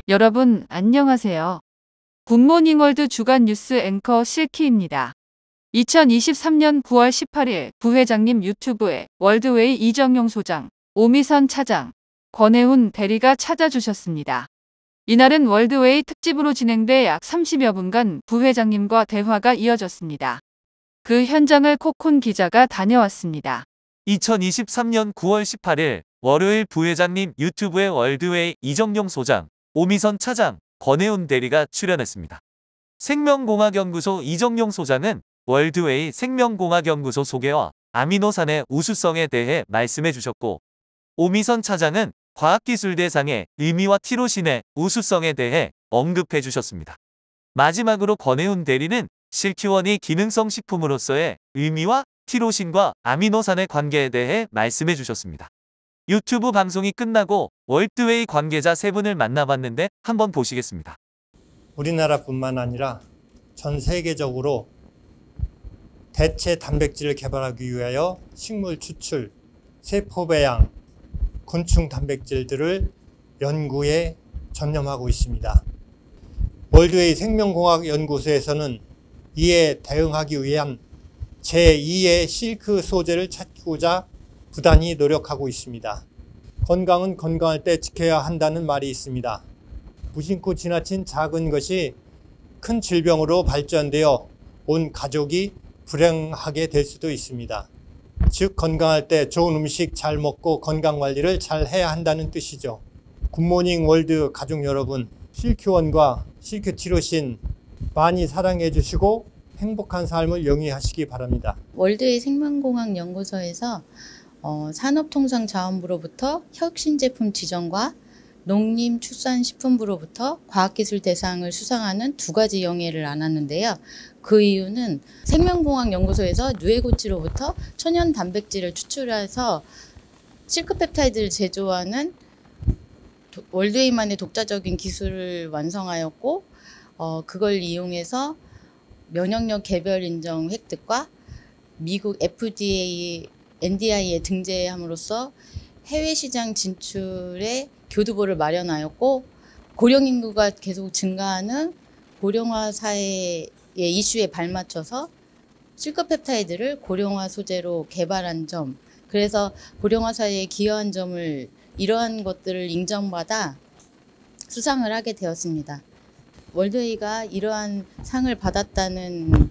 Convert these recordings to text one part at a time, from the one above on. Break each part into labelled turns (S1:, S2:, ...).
S1: 여러분, 안녕하세요. 굿모닝월드 주간 뉴스 앵커 실키입니다. 2023년 9월 18일 부회장님 유튜브에 월드웨이 이정용 소장, 오미선 차장, 권혜훈 대리가 찾아주셨습니다. 이날은 월드웨이 특집으로 진행돼 약 30여 분간 부회장님과 대화가 이어졌습니다. 그 현장을 코쿤 기자가 다녀왔습니다.
S2: 2023년 9월 18일 월요일 부회장님 유튜브에 월드웨이 이정용 소장, 오미선 차장, 권혜훈 대리가 출연했습니다. 생명공학연구소 이정용 소장은 월드웨이 생명공학연구소 소개와 아미노산의 우수성에 대해 말씀해 주셨고, 오미선 차장은 과학기술대상의 의미와 티로신의 우수성에 대해 언급해 주셨습니다. 마지막으로 권혜훈 대리는 실큐원이 기능성 식품으로서의 의미와 티로신과 아미노산의 관계에 대해 말씀해 주셨습니다. 유튜브 방송이 끝나고 월드웨이 관계자 3분을 만나봤는데 한번 보시겠습니다.
S3: 우리나라뿐만 아니라 전 세계적으로 대체 단백질을 개발하기 위하여 식물 추출, 세포 배양, 곤충 단백질들을 연구에 전념하고 있습니다. 월드웨이 생명공학연구소에서는 이에 대응하기 위한 제2의 실크 소재를 찾고자 부단히 노력하고 있습니다. 건강은 건강할 때 지켜야 한다는 말이 있습니다. 무심코 지나친 작은 것이 큰 질병으로 발전되어 온 가족이 불행하게 될 수도 있습니다. 즉 건강할 때 좋은 음식 잘 먹고 건강관리를 잘 해야 한다는 뜻이죠. 굿모닝 월드 가족 여러분, 실큐원과 실큐티로신 많이 사랑해 주시고 행복한 삶을 영위하시기 바랍니다.
S4: 월드웨이 생명공학연구소에서 산업통상자원부로부터 혁신제품 지정과 농림축산식품부로부터 과학기술 대상을 수상하는 2가지 영예를 안았는데요. 그 이유는 생명공학연구소에서 누에고치로부터 천연 단백질을 추출해서 실크펩타이드를 제조하는 월드웨이만의 독자적인 기술을 완성하였고, 그걸 이용해서 면역력 개별 인정 획득과 미국 FDA, NDI에 등재함으로써 해외 시장 진출에 교두보를 마련하였고, 고령 인구가 계속 증가하는 고령화 사회의 이슈에 발맞춰서 실크펩타이드를 고령화 소재로 개발한 점, 그래서 고령화 사회에 기여한 점을 이러한 것들을 인정받아 수상을 하게 되었습니다. 월드웨이가 이러한 상을 받았다는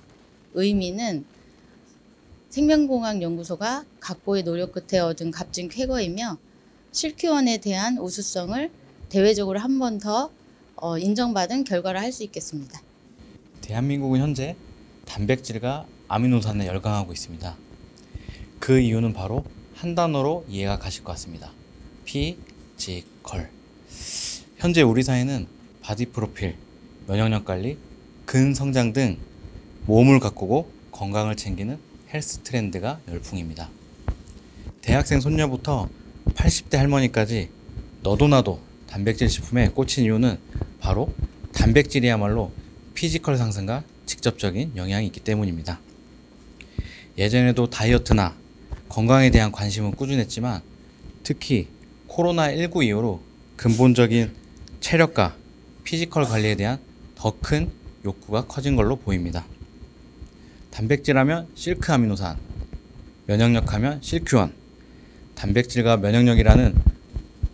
S4: 의미는 생명공학연구소가 각고의 노력 끝에 얻은 값진 쾌거이며 실큐원에 대한 우수성을 대외적으로 한 번 더 인정받은 결과를 할 수 있겠습니다.
S5: 대한민국은 현재 단백질과 아미노산에 열광하고 있습니다. 그 이유는 바로 한 단어로 이해가 가실 것 같습니다. 피지컬. 현재 우리 사회는 바디 프로필, 면역력 관리, 근성장 등 몸을 가꾸고 건강을 챙기는 헬스 트렌드가 열풍입니다. 대학생 손녀부터 80대 할머니까지 너도 나도 단백질 식품에 꽂힌 이유는 바로 단백질이야말로 피지컬 상승과 직접적인 영향이 있기 때문입니다. 예전에도 다이어트나 건강에 대한 관심은 꾸준했지만 특히 코로나19 이후로 근본적인 체력과 피지컬 관리에 대한 더 큰 욕구가 커진 걸로 보입니다. 단백질하면 실크 아미노산, 면역력하면 실큐원, 단백질과 면역력이라는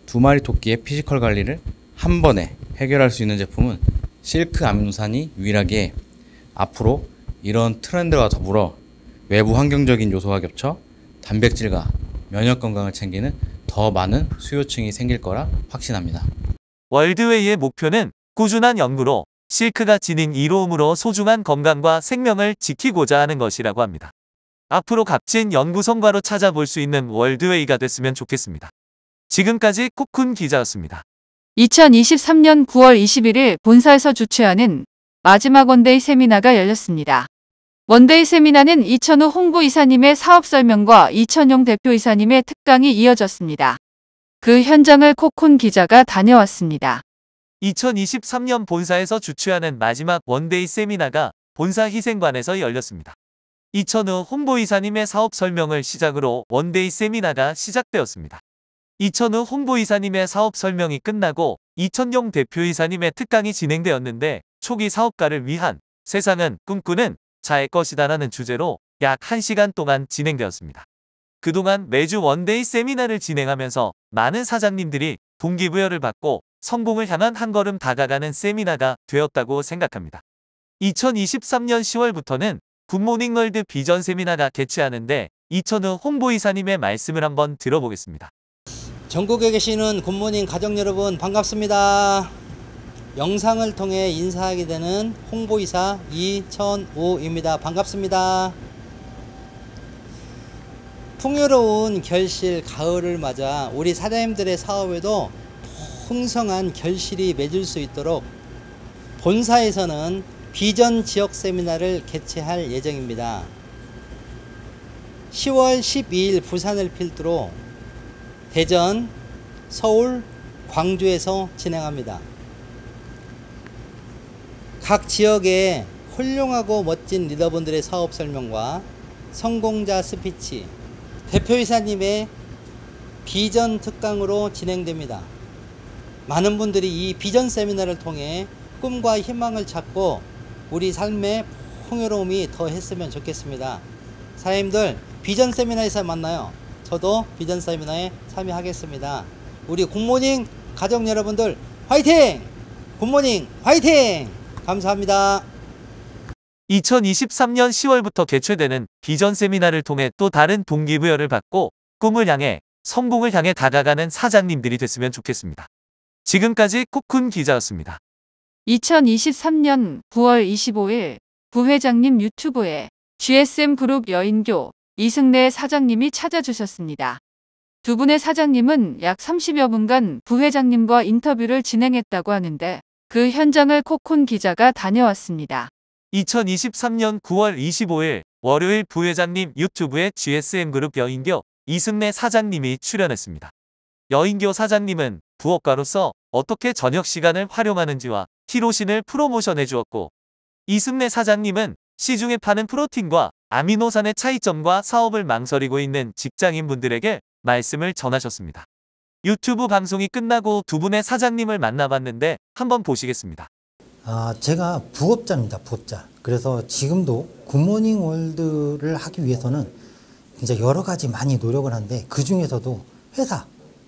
S5: 2마리 토끼의 피지컬 관리를 한 번에 해결할 수 있는 제품은 실크 아미노산이 유일하기에 앞으로 이런 트렌드와 더불어 외부 환경적인 요소가 겹쳐 단백질과 면역 건강을 챙기는 더 많은 수요층이 생길 거라 확신합니다.
S2: 월드웨이의 목표는 꾸준한 연구로 실크가 지닌 이로움으로 소중한 건강과 생명을 지키고자 하는 것이라고 합니다. 앞으로 값진 연구 성과로 찾아볼 수 있는 월드웨이가 됐으면 좋겠습니다. 지금까지 코쿤 기자였습니다.
S1: 2023년 9월 21일 본사에서 주최하는 마지막 원데이 세미나가 열렸습니다. 원데이 세미나는 이천우 홍보이사님의 사업 설명과 이천용 대표이사님의 특강이 이어졌습니다. 그 현장을 코쿤 기자가 다녀왔습니다.
S2: 2023년 본사에서 주최하는 마지막 원데이 세미나가 본사 희생관에서 열렸습니다. 이천우 홍보이사님의 사업 설명을 시작으로 원데이 세미나가 시작되었습니다. 이천우 홍보이사님의 사업 설명이 끝나고 이천용 대표이사님의 특강이 진행되었는데 초기 사업가를 위한 세상은 꿈꾸는 자의 것이다라는 주제로 약 1시간 동안 진행되었습니다. 그동안 매주 원데이 세미나를 진행하면서 많은 사장님들이 동기부여를 받고 성공을 향한 한 걸음 다가가는 세미나가 되었다고 생각합니다. 2023년 10월부터는 굿모닝월드 비전 세미나가 개최하는데 이천우 홍보이사님의 말씀을 한번 들어보겠습니다.
S6: 전국에 계시는 굿모닝 가족 여러분 반갑습니다. 영상을 통해 인사하게 되는 홍보이사 이천우입니다. 반갑습니다. 풍요로운 결실 가을을 맞아 우리 사장님들의 사업에도 풍성한 결실이 맺을 수 있도록 본사에서는 비전 지역 세미나를 개최할 예정입니다. 10월 12일 부산을 필두로 대전, 서울, 광주에서 진행합니다. 각 지역의 훌륭하고 멋진 리더분들의 사업 설명과 성공자 스피치, 대표이사님의 비전 특강으로 진행됩니다. 많은 분들이 이 비전 세미나를 통해 꿈과 희망을 찾고 우리 삶의 풍요로움이 더했으면 좋겠습니다. 사장님들 비전 세미나에서 만나요. 저도 비전 세미나에 참여하겠습니다. 우리 굿모닝 가족 여러분들 화이팅! 굿모닝 화이팅! 감사합니다.
S2: 2023년 10월부터 개최되는 비전 세미나를 통해 또 다른 동기부여를 받고 꿈을 향해 성공을 향해 다가가는 사장님들이 됐으면 좋겠습니다. 지금까지 코쿤 기자였습니다.
S1: 2023년 9월 25일 부회장님 유튜브에 GSM그룹 여인교 이승래 사장님이 찾아주셨습니다. 두 분의 사장님은 약 30여 분간 부회장님과 인터뷰를 진행했다고 하는데 그 현장을 코쿤 기자가 다녀왔습니다.
S2: 2023년 9월 25일 월요일 부회장님 유튜브에 GSM그룹 여인교 이승래 사장님이 출연했습니다. 여인교 사장님은 부업가로서 어떻게 저녁 시간을 활용하는지와 티로신을 프로모션해 주었고, 이승래 사장님은 시중에 파는 프로틴과 아미노산의 차이점과 사업을 망설이고 있는 직장인분들에게 말씀을 전하셨습니다. 유튜브 방송이 끝나고 두 분의 사장님을 만나봤는데 한번 보시겠습니다.
S7: 제가 부업자입니다. 부업자. 그래서 지금도 굿모닝 월드를 하기 위해서는 진짜 여러 가지 많이 노력을 하는데 그 중에서도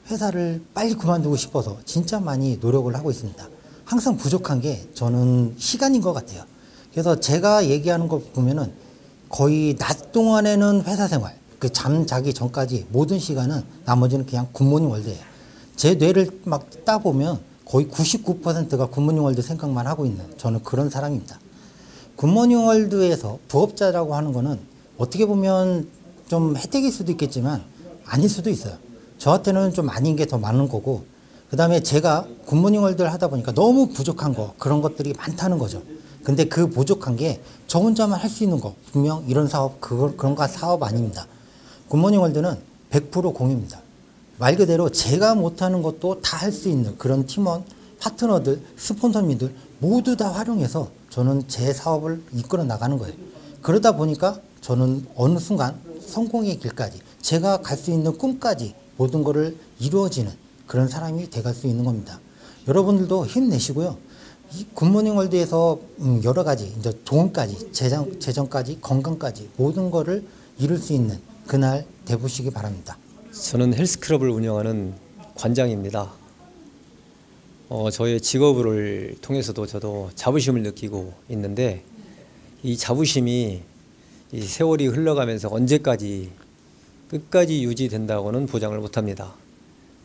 S7: 회사를 빨리 그만두고 싶어서 진짜 많이 노력을 하고 있습니다. 항상 부족한 게 저는 시간인 것 같아요. 그래서 제가 얘기하는 거 보면은 거의 낮 동안에는 회사 생활, 그 잠 자기 전까지 모든 시간은 나머지는 그냥 굿모닝 월드예요. 제 뇌를 막 따보면 거의 99%가 굿모닝 월드 생각만 하고 있는 저는 그런 사람입니다. 굿모닝 월드에서 부업자라고 하는 거는 어떻게 보면 좀 혜택일 수도 있겠지만 아닐 수도 있어요. 저한테는 좀 아닌 게 더 많은 거고, 그 다음에 제가 굿모닝 월드를 하다 보니까 너무 부족한 거, 그런 것들이 많다는 거죠. 근데 그 부족한 게 저 혼자만 할 수 있는 거, 분명 이런 사업, 그런 거 사업 아닙니다. 굿모닝 월드는 100% 공유입니다. 말 그대로 제가 못하는 것도 다 할 수 있는 그런 팀원, 파트너들, 스폰서님들 모두 다 활용해서 저는 제 사업을 이끌어 나가는 거예요. 그러다 보니까 저는 어느 순간 성공의 길까지, 제가 갈 수 있는 꿈까지 모든 것을 이루어지는 그런 사람이 돼갈 수 있는 겁니다. 여러분들도 힘내시고요. 이 굿모닝 월드에서 여러 가지 이제 돈까지, 재정까지, 건강까지 모든 것을 이룰 수 있는 그날 되보시기 바랍니다.
S8: 저는 헬스클럽을 운영하는 관장입니다. 저의 직업을 통해서도 저도 자부심을 느끼고 있는데, 이 자부심이 이 세월이 흘러가면서 언제까지 끝까지 유지된다고는 보장을 못합니다.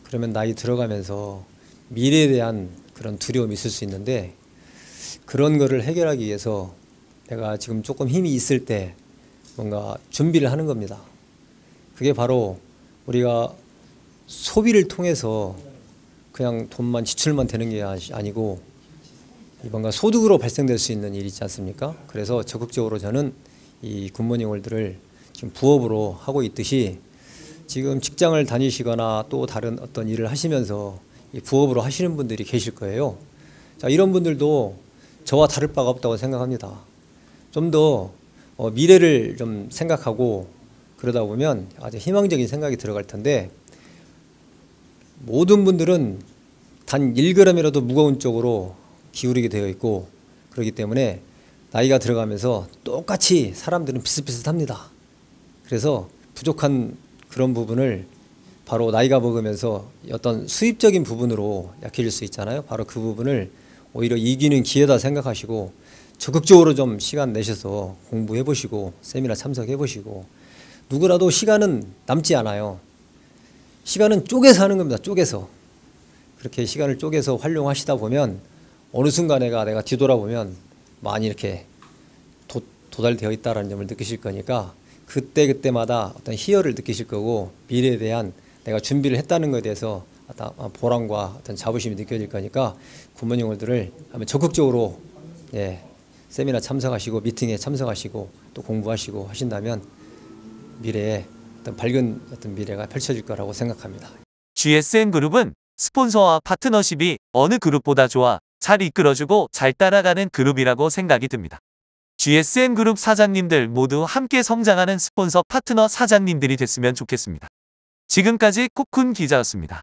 S8: 그러면 나이 들어가면서 미래에 대한 그런 두려움이 있을 수 있는데, 그런 거를 해결하기 위해서 내가 지금 조금 힘이 있을 때 뭔가 준비를 하는 겁니다. 그게 바로 우리가 소비를 통해서 그냥 돈만 지출만 되는 게 아니고 뭔가 소득으로 발생될 수 있는 일이 있지 않습니까? 그래서 적극적으로 저는 이 굿모닝 월드를 지금 부업으로 하고 있듯이, 지금 직장을 다니시거나 또 다른 어떤 일을 하시면서 이 부업으로 하시는 분들이 계실 거예요. 자, 이런 분들도 저와 다를 바가 없다고 생각합니다. 좀 더 미래를 좀 생각하고 그러다 보면 아주 희망적인 생각이 들어갈 텐데, 모든 분들은 단 1g이라도 무거운 쪽으로 기울이게 되어 있고 그렇기 때문에 나이가 들어가면서 똑같이 사람들은 비슷비슷합니다. 그래서 부족한 그런 부분을 바로 나이가 먹으면서 어떤 수입적인 부분으로 약해질 수 있잖아요. 바로 그 부분을 오히려 이기는 기회다 생각하시고 적극적으로 좀 시간 내셔서 공부해 보시고 세미나 참석해 보시고 누구라도 시간은 남지 않아요. 시간은 쪼개서 하는 겁니다. 쪼개서. 그렇게 시간을 쪼개서 활용하시다 보면 어느 순간에 내가 뒤돌아보면 많이 이렇게 도달되어 있다는 점을 느끼실 거니까 그때마다 어떤 희열을 느끼실 거고 미래에 대한 내가 준비를 했다는 것에 대해서 어떤 보람과 어떤 자부심이 느껴질 거니까 굿모닝 월드를 한번 적극적으로 세미나 참석하시고 미팅에 참석하시고 또 공부하시고 하신다면 미래에 어떤 밝은 어떤 미래가 펼쳐질 거라고 생각합니다.
S2: GSN그룹은 스폰서와 파트너십이 어느 그룹보다 좋아 잘 이끌어주고 잘 따라가는 그룹이라고 생각이 듭니다. GSN그룹 사장님들 모두 함께 성장하는 스폰서 파트너 사장님들이 됐으면 좋겠습니다. 지금까지 코쿤 기자였습니다.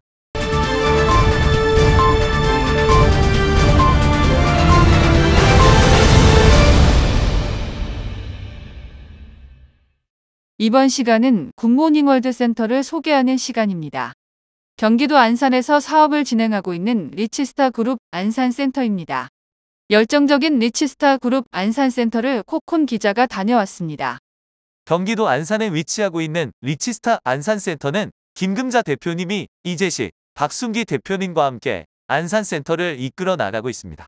S1: 이번 시간은 굿모닝 월드 센터를 소개하는 시간입니다. 경기도 안산에서 사업을 진행하고 있는 리치스타 그룹 안산센터입니다. 열정적인 리치스타 그룹 안산센터를 코쿤 기자가 다녀왔습니다.
S2: 경기도 안산에 위치하고 있는 리치스타 안산센터는 김금자 대표님이 이재식, 박순기 대표님과 함께 안산센터를 이끌어 나가고 있습니다.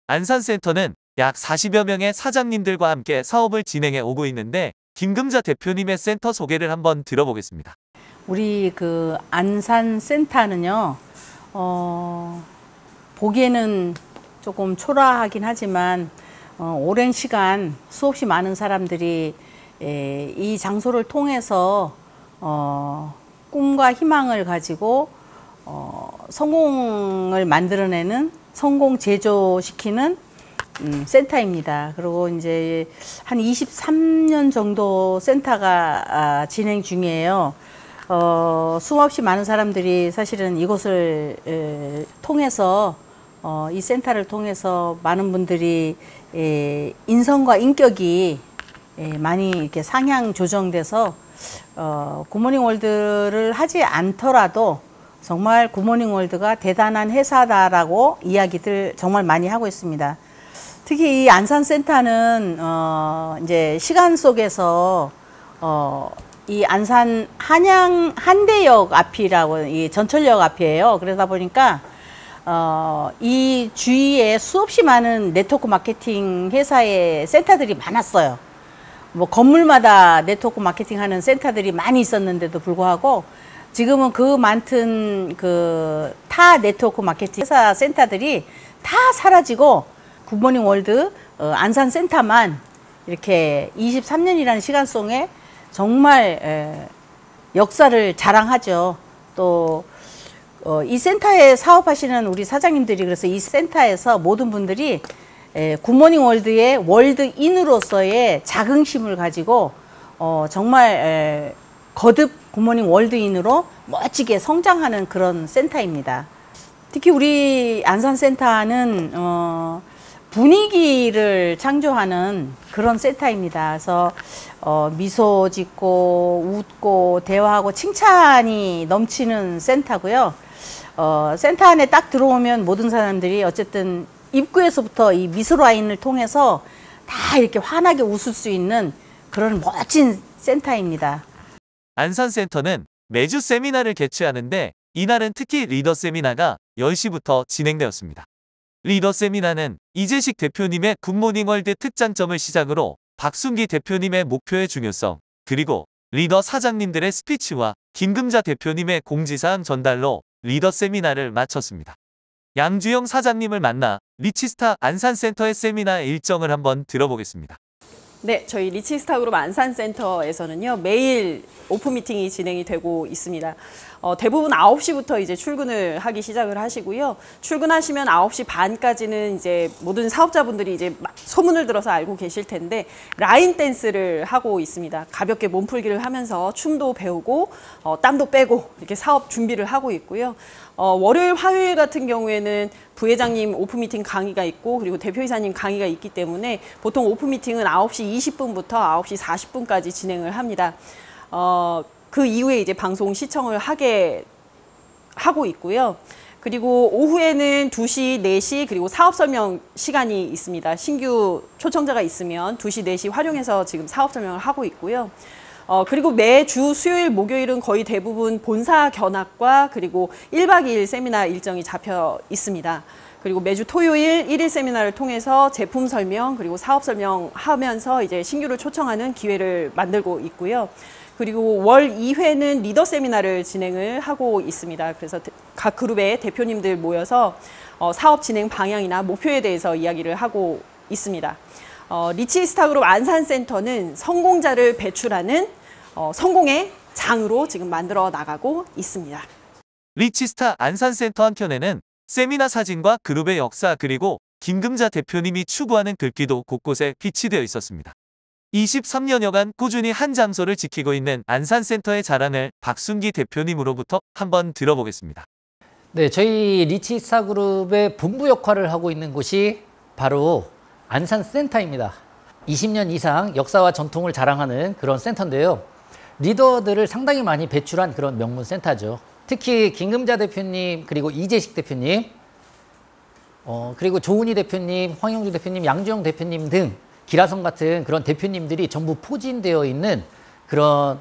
S2: 안산센터는 약 40여 명의 사장님들과 함께 사업을 진행해 오고 있는데 김금자 대표님의 센터 소개를 한번 들어보겠습니다.
S9: 우리 그 안산센터는요, 보기에는 조금 초라하긴 하지만 오랜 시간 수없이 많은 사람들이 이 장소를 통해서 꿈과 희망을 가지고 성공을 만들어내는, 성공 제조시키는 센터입니다. 그리고 이제 한 23년 정도 센터가 진행 중이에요. 수없이 많은 사람들이 사실은 이곳을 통해서 이 센터를 통해서 많은 분들이 인성과 인격이 많이 이렇게 상향 조정돼서 굿모닝 월드를 하지 않더라도 정말 굿모닝 월드가 대단한 회사다라고 이야기들 정말 많이 하고 있습니다. 특히 이 안산센터는 이제 시간 속에서 이 안산 한대역 앞이라고, 이 전철역 앞이에요. 그러다 보니까 이 주위에 수없이 많은 네트워크 마케팅 회사의 센터들이 많았어요. 뭐 건물마다 네트워크 마케팅 하는 센터들이 많이 있었는데도 불구하고 지금은 그 많던 그 타 네트워크 마케팅 회사 센터들이 다 사라지고 굿모닝 월드 안산센터만 이렇게 23년이라는 시간 속에 정말 역사를 자랑하죠. 또 이 센터에 사업하시는 우리 사장님들이 그래서 이 센터에서 모든 분들이 굿모닝 월드의 월드인으로서의 자긍심을 가지고 정말 거듭 굿모닝 월드인으로 멋지게 성장하는 그런 센터입니다. 특히 우리 안산센터는 분위기를 창조하는 그런 센터입니다. 그래서 미소 짓고 웃고 대화하고 칭찬이 넘치는 센터고요. 센터 안에 딱 들어오면 모든 사람들이 어쨌든 입구에서부터 이 미소 라인을 통해서 다 이렇게 환하게 웃을 수 있는 그런 멋진 센터입니다.
S2: 안산센터는 매주 세미나를 개최하는데 이날은 특히 리더 세미나가 10시부터 진행되었습니다. 리더 세미나는 이재식 대표님의 굿모닝 월드 특장점을 시작으로 박순기 대표님의 목표의 중요성, 그리고 리더 사장님들의 스피치와 김금자 대표님의 공지사항 전달로 리더 세미나를 마쳤습니다. 양주영 사장님을 만나 리치스타 안산센터의 세미나 일정을 한번 들어보겠습니다.
S10: 네, 저희 리치스타 그룹 안산센터에서는요, 매일 오픈 미팅이 진행이 되고 있습니다. 대부분 9시부터 이제 출근을 하기 시작을 하시고요. 출근하시면 9시 반까지는 이제 모든 사업자분들이 이제 소문을 들어서 알고 계실 텐데 라인 댄스를 하고 있습니다. 가볍게 몸풀기를 하면서 춤도 배우고 땀도 빼고 이렇게 사업 준비를 하고 있고요. 월요일, 화요일 같은 경우에는 부회장님 오픈 미팅 강의가 있고 그리고 대표이사님 강의가 있기 때문에 보통 오픈 미팅은 9시 20분부터 9시 40분까지 진행을 합니다. 그 이후에 이제 방송 시청을 하고 있고요. 그리고 오후에는 2시, 4시 그리고 사업 설명 시간이 있습니다. 신규 초청자가 있으면 2시, 4시 활용해서 지금 사업 설명을 하고 있고요. 그리고 매주 수요일, 목요일은 거의 대부분 본사 견학과 그리고 1박 2일 세미나 일정이 잡혀 있습니다. 그리고 매주 토요일 1일 세미나를 통해서 제품 설명 그리고 사업 설명하면서 이제 신규를 초청하는 기회를 만들고 있고요. 그리고 월 2회는 리더 세미나를 진행을 하고 있습니다. 그래서 각 그룹의 대표님들 모여서 사업 진행 방향이나 목표에 대해서 이야기를 하고 있습니다. 리치스타그룹 안산센터는 성공자를 배출하는 성공의 장으로 지금 만들어 나가고 있습니다.
S2: 리치스타 안산센터 한켠에는 세미나 사진과 그룹의 역사 그리고 김금자 대표님이 추구하는 글귀도 곳곳에 비치되어 있었습니다. 23년여간 꾸준히 한 장소를 지키고 있는 안산센터의 자랑을 박순기 대표님으로부터 한번 들어보겠습니다.
S11: 네, 저희 리치스타그룹의 본부 역할을 하고 있는 곳이 바로 안산센터입니다. 20년 이상 역사와 전통을 자랑하는 그런 센터인데요. 리더들을 상당히 많이 배출한 그런 명문 센터죠. 특히 김금자 대표님, 그리고 이재식 대표님, 그리고 조은희 대표님, 황영주 대표님, 양주영 대표님 등 기라성 같은 그런 대표님들이 전부 포진되어 있는 그런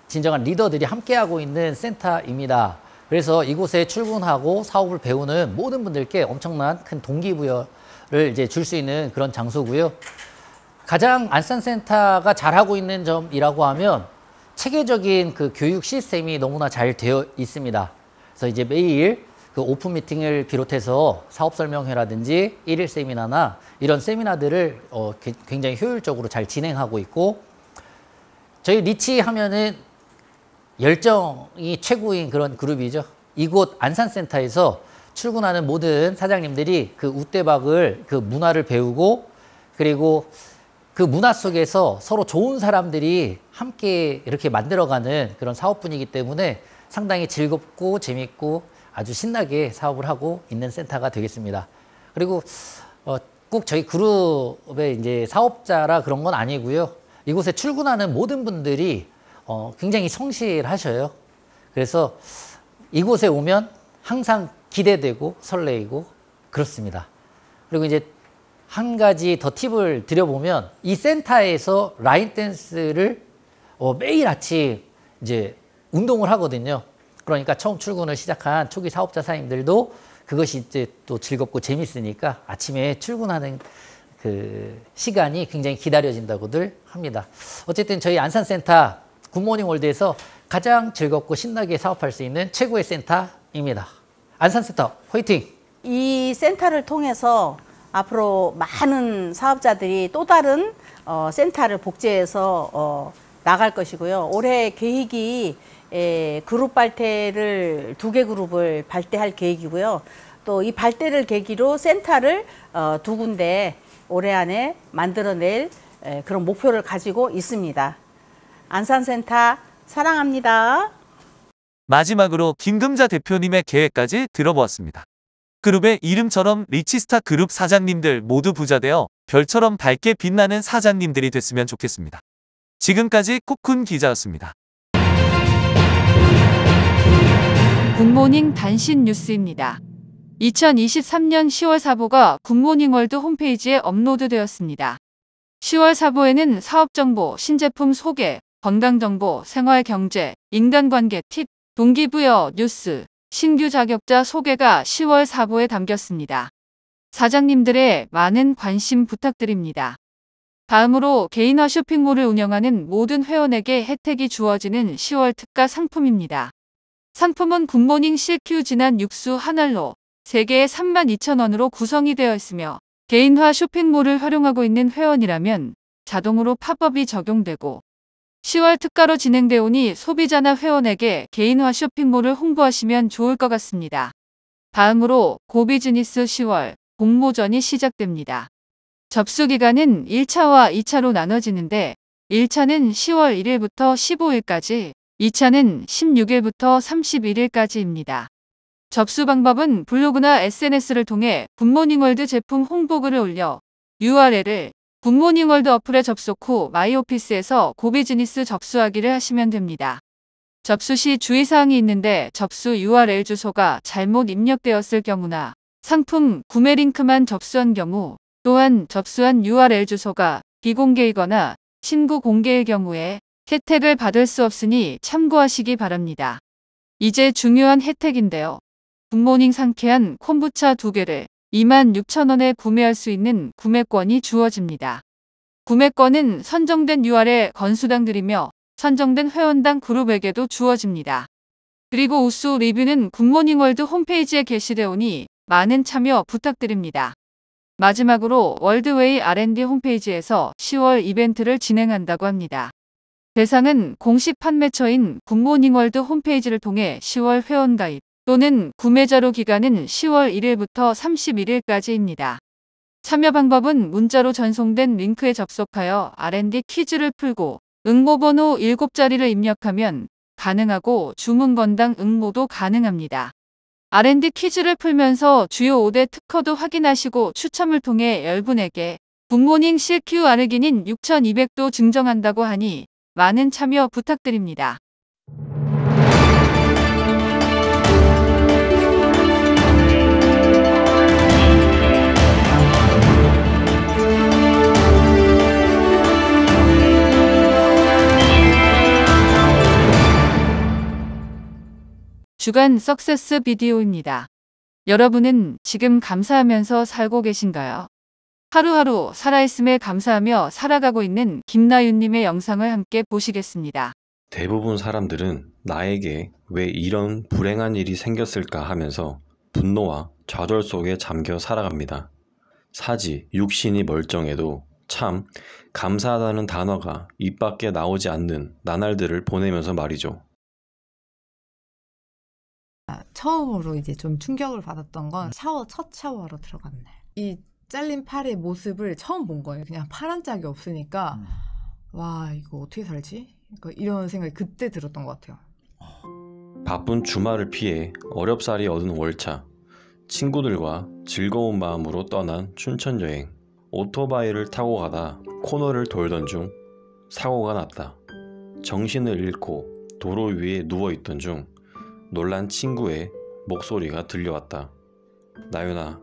S11: 진정한 리더들이 함께하고 있는 센터입니다. 그래서 이곳에 출근하고 사업을 배우는 모든 분들께 엄청난 큰 동기부여를 이제 줄 수 있는 그런 장소고요. 가장 안산센터가 잘하고 있는 점이라고 하면 체계적인 그 교육 시스템이 너무나 잘 되어 있습니다. 그래서 이제 매일 그 오픈 미팅을 비롯해서 사업 설명회라든지 1일 세미나나 이런 세미나들을 굉장히 효율적으로 잘 진행하고 있고, 저희 리치 하면은 열정이 최고인 그런 그룹이죠. 이곳 안산센터에서 출근하는 모든 사장님들이 그 웃대박을 그 문화를 배우고, 그리고 그 문화 속에서 서로 좋은 사람들이 함께 이렇게 만들어가는 그런 사업 분위기 때문에 상당히 즐겁고 재밌고 아주 신나게 사업을 하고 있는 센터가 되겠습니다. 그리고 꼭 저희 그룹의 이제 사업자라 그런 건 아니고요. 이곳에 출근하는 모든 분들이 굉장히 성실하셔요. 그래서 이곳에 오면 항상 기대되고 설레이고 그렇습니다. 그리고 이제 한 가지 더 팁을 드려보면, 이 센터에서 라인 댄스를 매일 아침 이제 운동을 하거든요. 그러니까 처음 출근을 시작한 초기 사업자 사장님들도 그것이 이제 또 즐겁고 재밌으니까 아침에 출근하는 그 시간이 굉장히 기다려진다고들 합니다. 어쨌든 저희 안산센터 굿모닝 월드에서 가장 즐겁고 신나게 사업할 수 있는 최고의 센터입니다. 안산센터 화이팅!
S9: 이 센터를 통해서 앞으로 많은 사업자들이 또 다른 센터를 복제해서 나갈 것이고요. 올해 계획이 그룹 발대를 2개 그룹을 발대할 계획이고요. 또 이 발대를 계기로 센터를 2군데 올해 안에 만들어낼 그런 목표를 가지고 있습니다. 안산센터 사랑합니다.
S2: 마지막으로 김금자 대표님의 계획까지 들어보았습니다. 그룹의 이름처럼 리치스타 그룹 사장님들 모두 부자되어 별처럼 밝게 빛나는 사장님들이 됐으면 좋겠습니다. 지금까지 코쿤 기자였습니다.
S1: 굿모닝 단신 뉴스입니다. 2023년 10월 사보가 굿모닝월드 홈페이지에 업로드되었습니다. 10월 사보에는 사업정보, 신제품 소개, 건강정보, 생활경제, 인간관계 팁, 동기부여 뉴스, 신규 자격자 소개가 10월 사보에 담겼습니다. 사장님들의 많은 관심 부탁드립니다. 다음으로 개인화 쇼핑몰을 운영하는 모든 회원에게 혜택이 주어지는 10월 특가 상품입니다. 상품은 굿모닝 CQ 진한 육수 한 알로 3개에 32,000원으로 구성이 되어 있으며, 개인화 쇼핑몰을 활용하고 있는 회원이라면 자동으로 팝업이 적용되고 10월 특가로 진행되오니 소비자나 회원에게 개인화 쇼핑몰을 홍보하시면 좋을 것 같습니다. 다음으로 고비즈니스 10월 공모전이 시작됩니다. 접수 기간은 1차와 2차로 나눠지는데 1차는 10월 1일부터 15일까지, 2차는 16일부터 31일까지입니다. 접수 방법은 블로그나 SNS를 통해 굿모닝월드 제품 홍보글을 올려 URL을 굿모닝월드 어플에 접속 후 마이오피스에서 고비즈니스 접수하기를 하시면 됩니다. 접수 시 주의사항이 있는데 접수 URL 주소가 잘못 입력되었을 경우나 상품 구매 링크만 접수한 경우, 또한 접수한 URL 주소가 비공개이거나 신고 공개일 경우에 혜택을 받을 수 없으니 참고하시기 바랍니다. 이제 중요한 혜택인데요. 굿모닝 상쾌한 콤부차 2개를 26,000원에 구매할 수 있는 구매권이 주어집니다. 구매권은 선정된 URL 건수당 드리며 선정된 회원당 그룹에게도 주어집니다. 그리고 우수 리뷰는 굿모닝월드 홈페이지에 게시되오니 많은 참여 부탁드립니다. 마지막으로 월드웨이 R&D 홈페이지에서 10월 이벤트를 진행한다고 합니다. 대상은 공식 판매처인 굿모닝월드 홈페이지를 통해 10월 회원가입 또는 구매자로 기간은 10월 1일부터 31일까지입니다. 참여 방법은 문자로 전송된 링크에 접속하여 R&D 퀴즈를 풀고 응모번호 7자리를 입력하면 가능하고 주문 건당 응모도 가능합니다. R&D 퀴즈를 풀면서 주요 5대 특허도 확인하시고 추첨을 통해 10분에게 굿모닝 CQ 아르기닌 6200도 증정한다고 하니 많은 참여 부탁드립니다. 주간 석세스 비디오입니다. 여러분은 지금 감사하면서 살고 계신가요? 하루하루 살아있음에 감사하며 살아가고 있는 김나윤님의 영상을 함께 보시겠습니다.
S12: 대부분 사람들은 나에게 왜 이런 불행한 일이 생겼을까 하면서 분노와 좌절 속에 잠겨 살아갑니다. 사지, 육신이 멀쩡해도 참 감사하다는 단어가 입 밖에 나오지 않는 나날들을 보내면서 말이죠.
S13: 처음으로 이제 좀 충격을 받았던 건 첫 샤워하러 들어간 날. 이 잘린 팔의 모습을 처음 본 거예요. 그냥 파란 짝이 없으니까 와, 이거 어떻게 살지? 그러니까 이런 생각이 그때 들었던 것 같아요.
S12: 바쁜 주말을 피해 어렵사리 얻은 월차, 친구들과 즐거운 마음으로 떠난 춘천 여행. 오토바이를 타고 가다 코너를 돌던 중 사고가 났다. 정신을 잃고 도로 위에 누워있던 중 놀란 친구의 목소리가 들려왔다. 나윤아,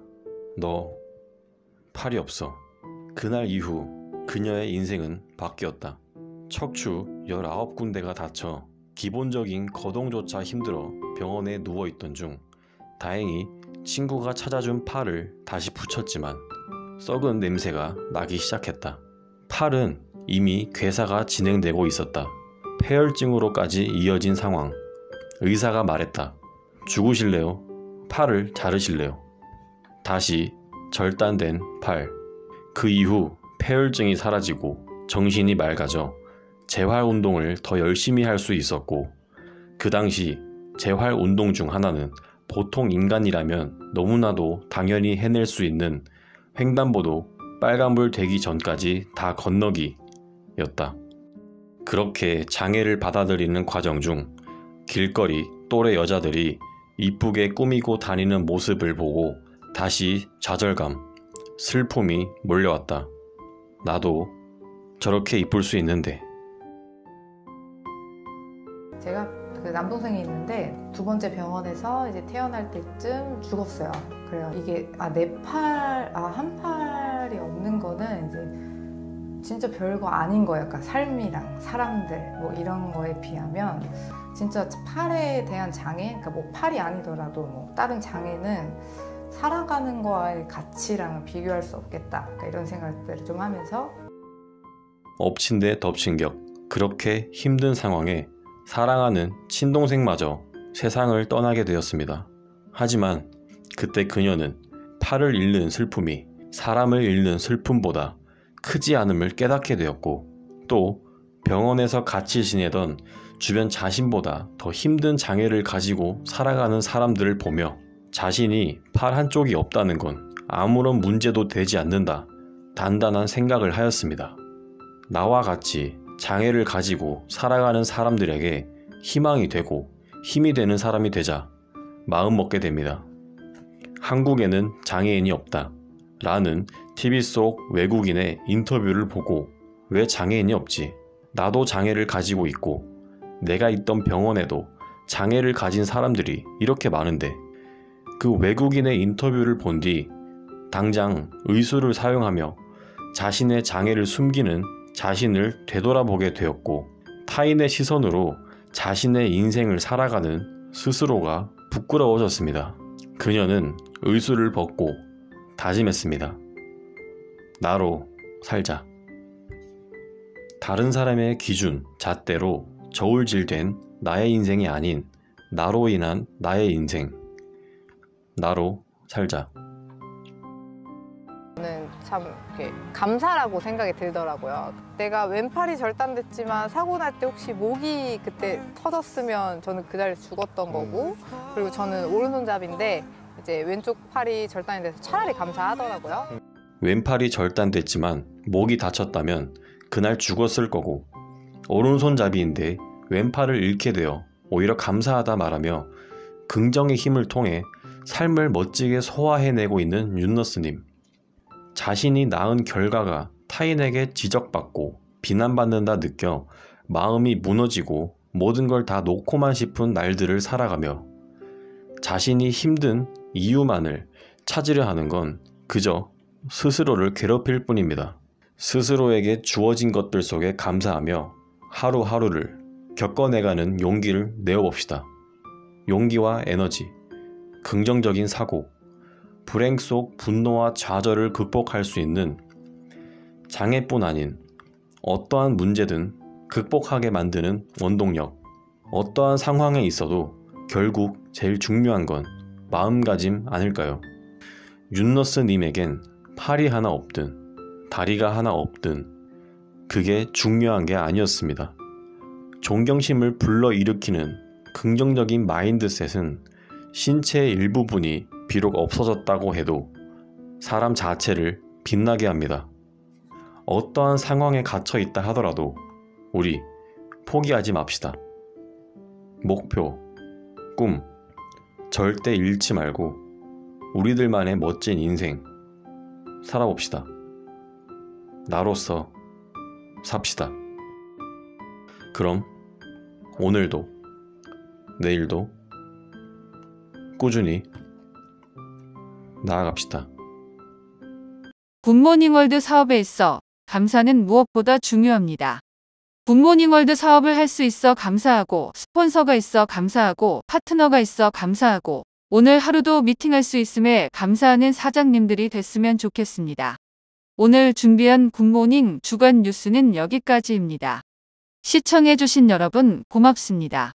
S12: 너 팔이 없어. 그날 이후 그녀의 인생은 바뀌었다. 척추 19군데가 다쳐 기본적인 거동조차 힘들어 병원에 누워있던 중 다행히 친구가 찾아준 팔을 다시 붙였지만 썩은 냄새가 나기 시작했다. 팔은 이미 괴사가 진행되고 있었다. 폐혈증으로까지 이어진 상황. 의사가 말했다. 죽으실래요? 팔을 자르실래요? 다시 절단된 팔. 그 이후 폐혈증이 사라지고 정신이 맑아져 재활운동을 더 열심히 할 수 있었고, 그 당시 재활운동 중 하나는 보통 인간이라면 너무나도 당연히 해낼 수 있는 횡단보도 빨간불 되기 전까지 다 건너기였다. 그렇게 장애를 받아들이는 과정 중 길거리 또래 여자들이 이쁘게 꾸미고 다니는 모습을 보고 다시 좌절감, 슬픔이 몰려왔다. 나도 저렇게 이쁠 수 있는데.
S13: 제가 그 남동생이 있는데 두 번째 병원에서 이제 태어날 때쯤 죽었어요. 그래요. 이게 내 팔, 한 팔이 없는 거는 이제 진짜 별거 아닌 거예요. 그러니까 삶이랑 사람들 뭐 이런 거에 비하면 진짜 팔에 대한 장애, 그러니까 뭐 팔이 아니더라도 뭐 다른 장애는 살아가는 거와의 가치랑 비교할 수 없겠다. 그러니까 이런 생각들을 좀 하면서
S12: 엎친 데 덮친 격. 그렇게 힘든 상황에 사랑하는 친동생마저 세상을 떠나게 되었습니다. 하지만 그때 그녀는 팔을 잃는 슬픔이 사람을 잃는 슬픔보다 크지 않음을 깨닫게 되었고, 또 병원에서 같이 지내던 주변 자신보다 더 힘든 장애를 가지고 살아가는 사람들을 보며 자신이 팔 한쪽이 없다는 건 아무런 문제도 되지 않는다 단단한 생각을 하였습니다. 나와 같이 장애를 가지고 살아가는 사람들에게 희망이 되고 힘이 되는 사람이 되자 마음먹게 됩니다. 한국에는 장애인이 없다 라는 TV 속 외국인의 인터뷰를 보고 왜 장애인이 없지? 나도 장애를 가지고 있고 내가 있던 병원에도 장애를 가진 사람들이 이렇게 많은데 그 외국인의 인터뷰를 본 뒤 당장 의수를 사용하며 자신의 장애를 숨기는 자신을 되돌아보게 되었고 타인의 시선으로 자신의 인생을 살아가는 스스로가 부끄러워졌습니다. 그녀는 의수를 벗고 다짐했습니다. 나로 살자. 다른 사람의 기준, 잣대로 저울질된 나의 인생이 아닌 나로 인한 나의 인생. 나로 살자.
S13: 저는 참 이렇게 감사라고 생각이 들더라고요. 내가 왼팔이 절단됐지만 사고 날 때 혹시 목이 그때 터졌으면 저는 그 자리에서 죽었던 거고, 그리고 저는 오른손잡이인데 이제 왼쪽 팔이 절단이 돼서 차라리 감사하더라고요.
S12: 왼팔이 절단됐지만 목이 다쳤다면 그날 죽었을 거고, 오른손잡이인데 왼팔을 잃게 되어 오히려 감사하다 말하며 긍정의 힘을 통해 삶을 멋지게 소화해내고 있는 윤너스님. 자신이 낳은 결과가 타인에게 지적받고 비난받는다 느껴 마음이 무너지고 모든 걸 다 놓고만 싶은 날들을 살아가며 자신이 힘든 이유만을 찾으려 하는 건 그저 스스로를 괴롭힐 뿐입니다. 스스로에게 주어진 것들 속에 감사하며 하루하루를 겪어내가는 용기를 내어봅시다. 용기와 에너지, 긍정적인 사고, 불행 속 분노와 좌절을 극복할 수 있는 장애뿐 아닌 어떠한 문제든 극복하게 만드는 원동력. 어떠한 상황에 있어도 결국 제일 중요한 건 마음가짐 아닐까요? 윤너스님에겐 팔이 하나 없든 다리가 하나 없든 그게 중요한 게 아니었습니다. 존경심을 불러일으키는 긍정적인 마인드셋은 신체의 일부분이 비록 없어졌다고 해도 사람 자체를 빛나게 합니다. 어떠한 상황에 갇혀 있다 하더라도 우리 포기하지 맙시다. 목표, 꿈, 절대 잃지 말고 우리들만의 멋진 인생 살아봅시다. 나로서 삽시다. 그럼 오늘도 내일도 꾸준히 나아갑시다.
S1: 굿모닝월드 사업에 있어 감사는 무엇보다 중요합니다. 굿모닝월드 사업을 할 수 있어 감사하고, 스폰서가 있어 감사하고, 파트너가 있어 감사하고, 오늘 하루도 미팅할 수 있음에 감사하는 사장님들이 됐으면 좋겠습니다. 오늘 준비한 굿모닝 주간 뉴스는 여기까지입니다. 시청해주신 여러분 고맙습니다.